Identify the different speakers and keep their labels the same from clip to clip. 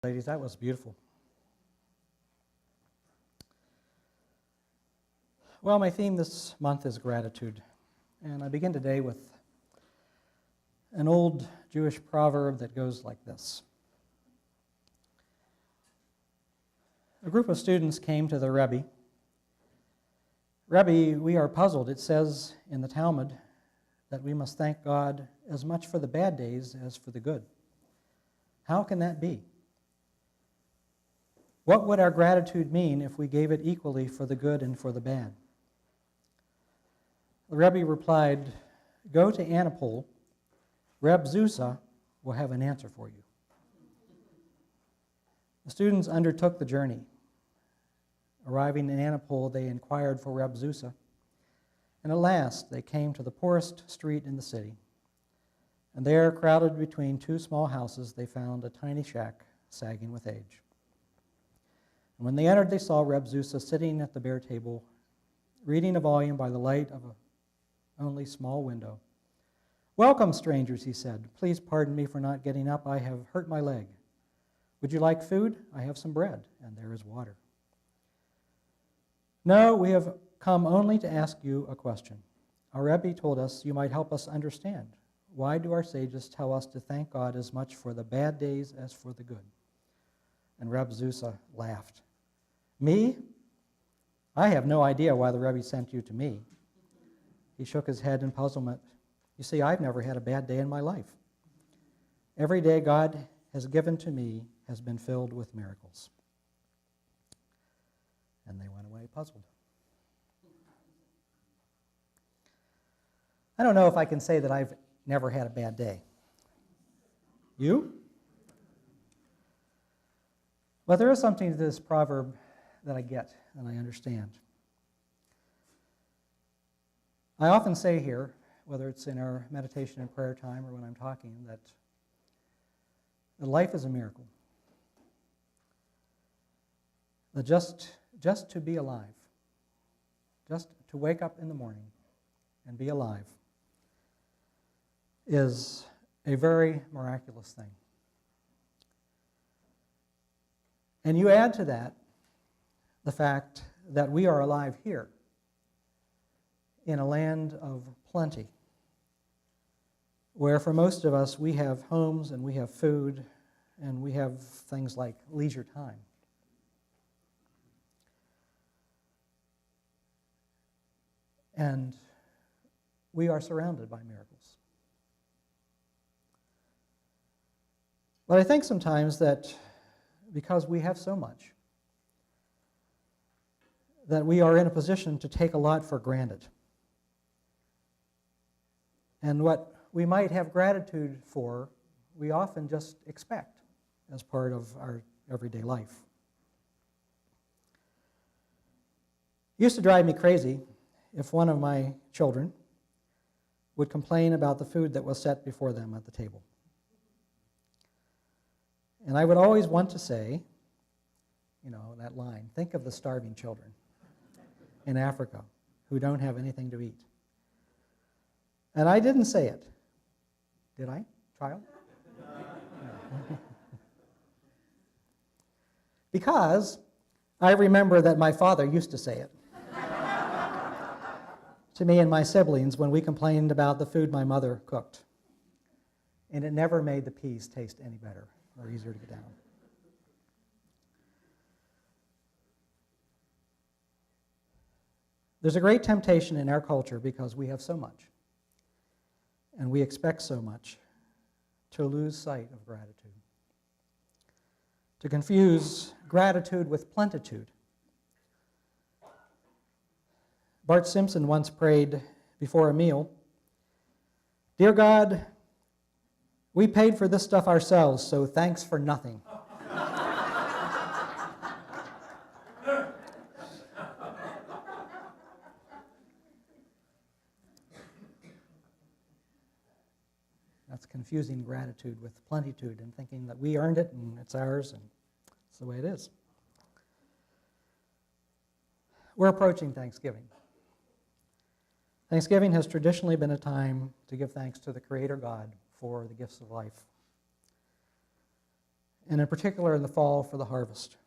Speaker 1: Ladies, that was beautiful. Well, my theme this month is gratitude. And I begin today with an old Jewish proverb that goes like this. A group of students came to the Rebbe. Rebbe, we are puzzled. It says in the Talmud that we must thank God as much for the bad days as for the good. How can that be? What would our gratitude mean if we gave it equally for the good and for the bad? The Rebbe replied, go to Anapol. Reb Zusa will have an answer for you. The students undertook the journey. Arriving in Anapol, they inquired for Reb Zusa, and at last they came to the poorest street in the city. And there, crowded between two small houses, they found a tiny shack sagging with age. And when they entered, they saw Reb Zusa sitting at the bare table, reading a volume by the light of a only small window. Welcome, strangers, he said. Please pardon me for not getting up. I have hurt my leg. Would you like food? I have some bread, and there is water. No, we have come only to ask you a question. Our Rebbe told us you might help us understand. Why do our sages tell us to thank God as much for the bad days as for the good? And Reb Zusa laughed. Me? I have no idea why the Rebbe sent you to me. He shook his head in puzzlement. You see, I've never had a bad day in my life. Every day God has given to me has been filled with miracles. And they went away puzzled. I don't know if I can say that I've never had a bad day. You? But there is something to this proverb that I get and I understand. I often say here, whether it's in our meditation and prayer time or when I'm talking, that life is a miracle. That just to be alive, just to wake up in the morning and be alive is a very miraculous thing. And you add to that the fact that we are alive here in a land of plenty, where for most of us we have homes and we have food and we have things like leisure time. And we are surrounded by miracles. But I think sometimes that because we have so much, that we are in a position to take a lot for granted. And what we might have gratitude for, we often just expect as part of our everyday life. It used to drive me crazy if one of my children would complain about the food that was set before them at the table. And I would always want to say, that line, think of the starving children in Africa who don't have anything to eat. And I didn't say it. Did I, child? No. Because I remember that my father used to say it to me and my siblings when we complained about the food my mother cooked. And it never made the peas taste any better or easier to get down. There's a great temptation in our culture because we have so much and we expect so much to lose sight of gratitude, to confuse gratitude with plenitude. Bart Simpson once prayed before a meal, "Dear God, we paid for this stuff ourselves, so thanks for nothing." That's confusing gratitude with plenitude and thinking that we earned it and it's ours and it's the way it is. We're approaching Thanksgiving. Thanksgiving has traditionally been a time to give thanks to the Creator God for the gifts of life. and in particular in the fall for the harvest.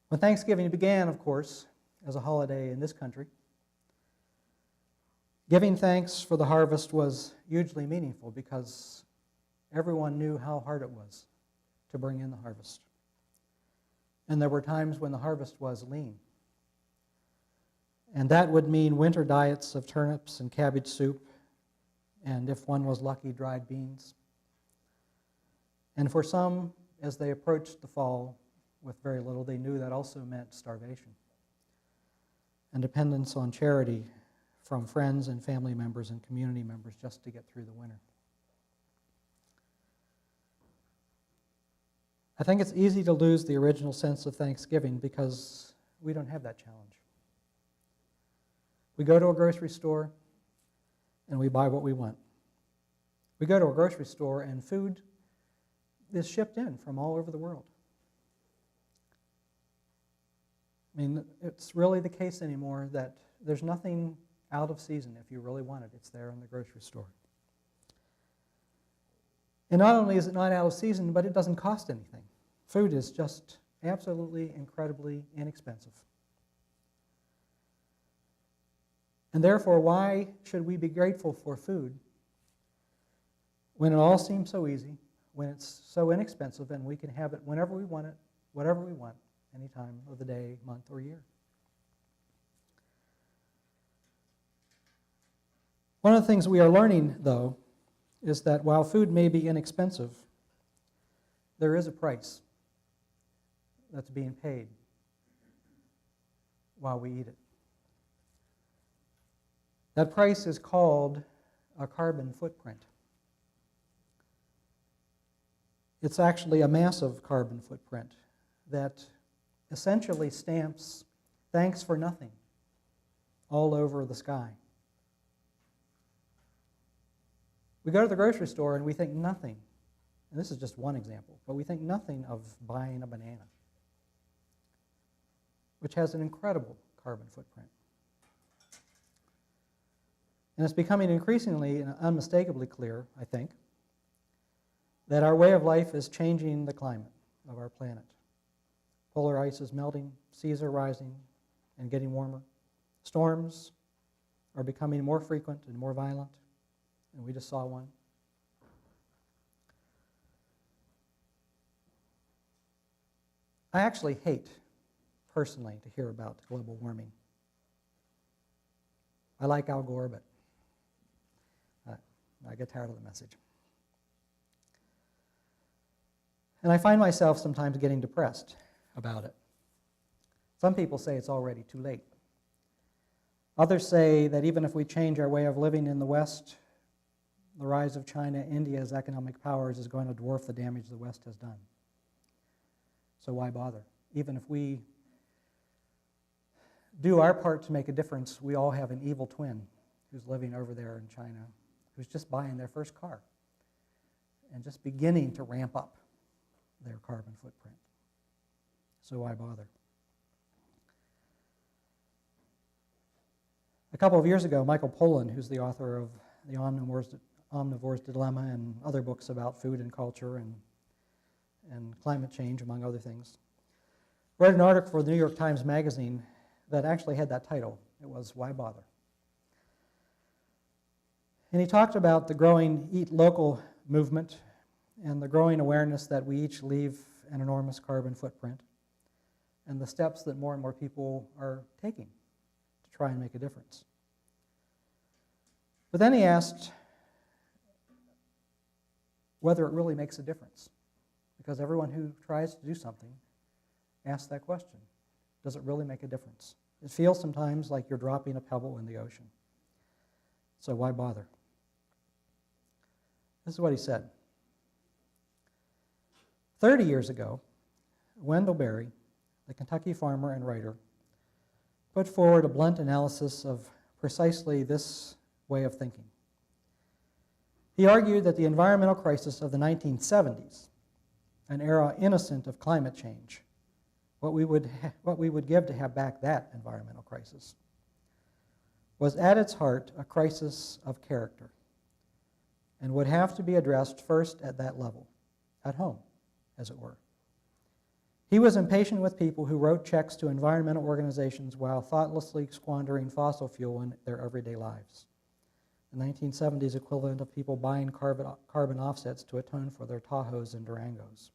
Speaker 1: When Thanksgiving began, of course, as a holiday in this country, giving thanks for the harvest was hugely meaningful because everyone knew how hard it was to bring in the harvest. And there were times when the harvest was lean. And that would mean winter diets of turnips and cabbage soup, and if one was lucky, dried beans. And for some, as they approached the fall with very little, they knew that also meant starvation and dependence on charity from friends and family members and community members just to get through the winter. I think it's easy to lose the original sense of Thanksgiving because we don't have that challenge. We go to a grocery store and we buy what we want. We go to a grocery store and food is shipped in from all over the world. I mean, it's really the case anymore that there's nothing out of season. If you really want it, it's there in the grocery store. And not only is it not out of season, but it doesn't cost anything. Food is just absolutely incredibly inexpensive. And therefore, why should we be grateful for food when it all seems so easy, when it's so inexpensive, and we can have it whenever we want it, whatever we want, any time of the day, month, or year? One of the things we are learning, though, is that while food may be inexpensive, there is a price that's being paid while we eat it. That price is called a carbon footprint. It's actually a massive carbon footprint that essentially stamps "thanks for nothing" all over the sky. We go to the grocery store and we think nothing, and this is just one example, but we think nothing of buying a banana, which has an incredible carbon footprint. And it's becoming increasingly and unmistakably clear, I think, that our way of life is changing the climate of our planet. Polar ice is melting, seas are rising and getting warmer. Storms are becoming more frequent and more violent, and we just saw one. I actually hate, personally, to hear about global warming. I like Al Gore, but I get tired of the message. And I find myself sometimes getting depressed about it. Some people say it's already too late. Others say that even if we change our way of living in the West, the rise of China, India's economic powers is going to dwarf the damage the West has done. So why bother? Even if we do our part to make a difference, we all have an evil twin who's living over there in China, who's just buying their first car and just beginning to ramp up their carbon footprint. So why bother? A couple of years ago, Michael Pollan, who's the author of The Omnivore's Dilemma and other books about food and culture and climate change, among other things, wrote an article for the New York Times Magazine that actually had that title. It was "Why Bother?" And he talked about the growing Eat Local movement and the growing awareness that we each leave an enormous carbon footprint and the steps that more and more people are taking to try and make a difference. But then he asked whether it really makes a difference, because everyone who tries to do something asks that question. Does it really make a difference? It feels sometimes like you're dropping a pebble in the ocean. So why bother? This is what he said. 30 years ago, Wendell Berry, the Kentucky farmer and writer, put forward a blunt analysis of precisely this way of thinking. He argued that the environmental crisis of the 1970s, an era innocent of climate change, what we would give to have back that environmental crisis, was at its heart a crisis of character. and would have to be addressed first at that level, at home, as it were. He was impatient with people who wrote checks to environmental organizations while thoughtlessly squandering fossil fuel in their everyday lives. The 1970s equivalent of people buying carbon offsets to atone for their Tahoes and Durangos.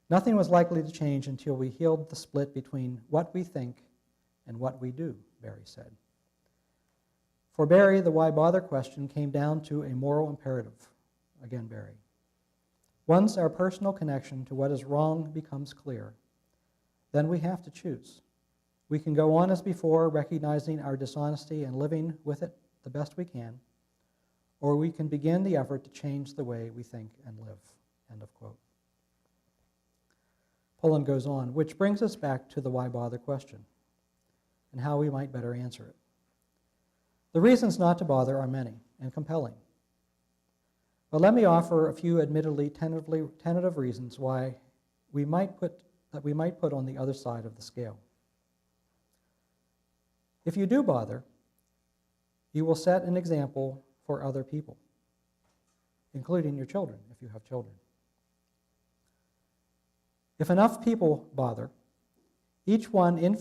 Speaker 1: Nothing was likely to change until we healed the split between what we think and what we do, Barry said. For Barry, the why bother question came down to a moral imperative. Again, Barry. Once our personal connection to what is wrong becomes clear, then we have to choose. We can go on as before, recognizing our dishonesty and living with it the best we can, or we can begin the effort to change the way we think and live. End of quote. Pullen goes on, which brings us back to the why bother question and how we might better answer it. The reasons not to bother are many and compelling. But let me offer a few admittedly tentative reasons why we might put on the other side of the scale. If you do bother, you will set an example for other people, including your children, if you have children. If enough people bother, each one influences